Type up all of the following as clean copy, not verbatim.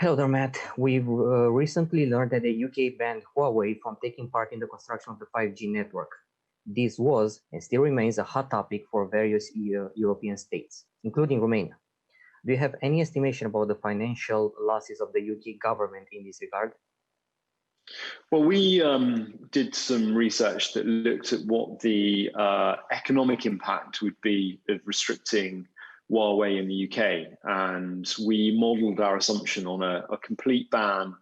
Hello there, Matt. We've recently learned that the UK banned Huawei from taking part in the construction of the 5G network. This was and still remains a hot topic for various European states, including Romania. Do you have any estimation about the financial losses of the UK government in this regard? Well, we did some research that looked at what the economic impact would be of restricting Huawei in the UK, and we modelled our assumption on a complete ban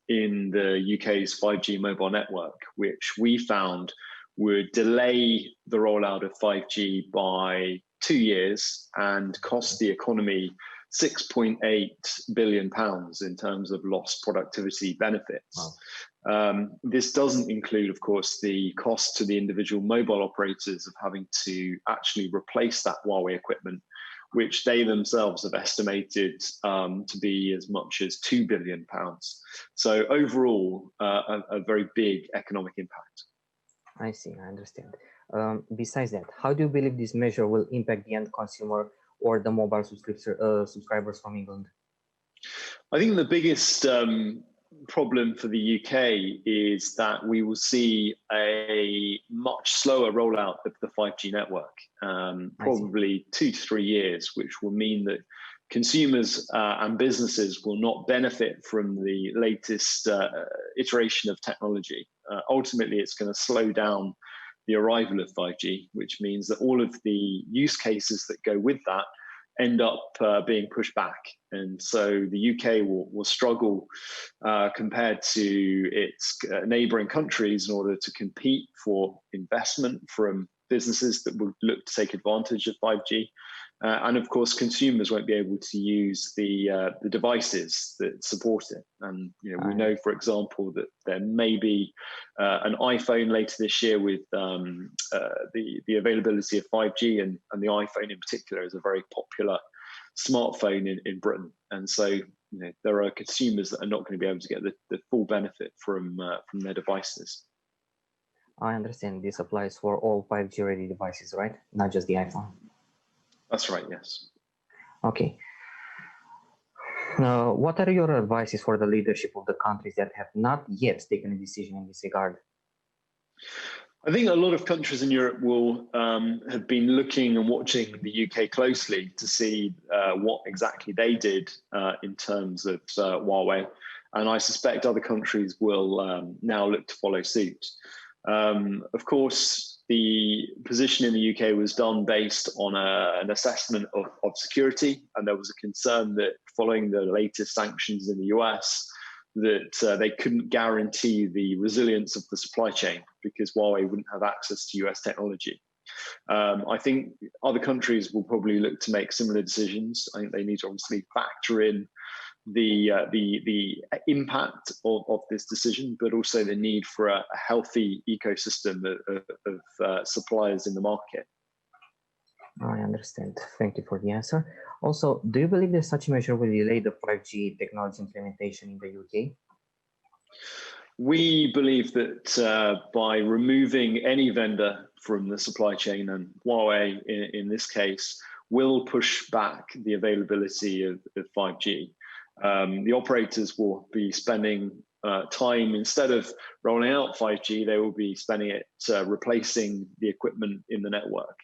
in the UK's 5G mobile network, which we found would delay the rollout of 5G by 2 years and cost the economy £6.8 billion in terms of lost productivity benefits. Wow. This doesn't include, of course, the cost to the individual mobile operators of having to actually replace that Huawei equipment, which they themselves have estimated to be as much as £2 billion. So overall, a very big economic impact. I see, I understand. Besides that, how do you believe this measure will impact the end consumer or the mobile subscribers from England? I think the biggest problem for the UK is that we will see a much slower rollout of the 5G network, probably 2 to 3 years, which will mean that consumers and businesses will not benefit from the latest iteration of technology. Ultimately, it's going to slow down the arrival of 5G, which means that all of the use cases that go with that end up being pushed back. And so the UK will struggle compared to its neighbouring countries in order to compete for investment from businesses that will look to take advantage of 5G. And of course, consumers won't be able to use the devices that support it. And we know, for example, that there may be an iPhone later this year with the availability of 5G, and the iPhone in particular is a very popular smartphone in Britain. And so there are consumers that are not going to be able to get the full benefit from their devices. I understand this applies for all 5G ready devices, right? Not just the iPhone. That's right, yes. Okay. What are your advices for the leadership of the countries that have not yet taken a decision in this regard? I think a lot of countries in Europe will have been looking and watching the UK closely to see what exactly they did in terms of Huawei. And I suspect other countries will now look to follow suit. Of course, the position in the UK was done based on an assessment of security, and there was a concern that following the latest sanctions in the US, that they couldn't guarantee the resilience of the supply chain because Huawei wouldn't have access to US technology. I think other countries will probably look to make similar decisions. I think they need to obviously factor in the impact of this decision, but also the need for a healthy ecosystem of suppliers in the market. I understand. Thank you for the answer. Also, do you believe that such a measure will delay the 5G technology implementation in the UK? We believe that by removing any vendor from the supply chain, and Huawei in this case, will push back the availability of 5G. The operators will be spending time, instead of rolling out 5G, they will be spending it replacing the equipment in the network.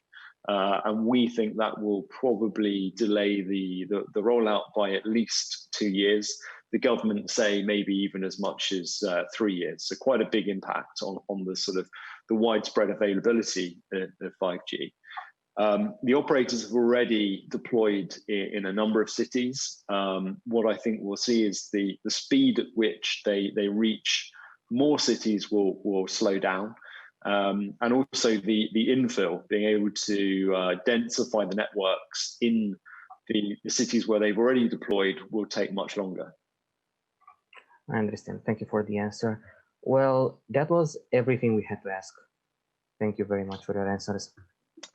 And we think that will probably delay the rollout by at least 2 years. The government say maybe even as much as 3 years. So quite a big impact on the sort of the widespread availability of 5G. The operators have already deployed in a number of cities. What I think we'll see is the speed at which they reach more cities will slow down. And also the infill, being able to densify the networks in the cities where they've already deployed, will take much longer. I understand. Thank you for the answer. Well, that was everything we had to ask. Thank you very much for your answers.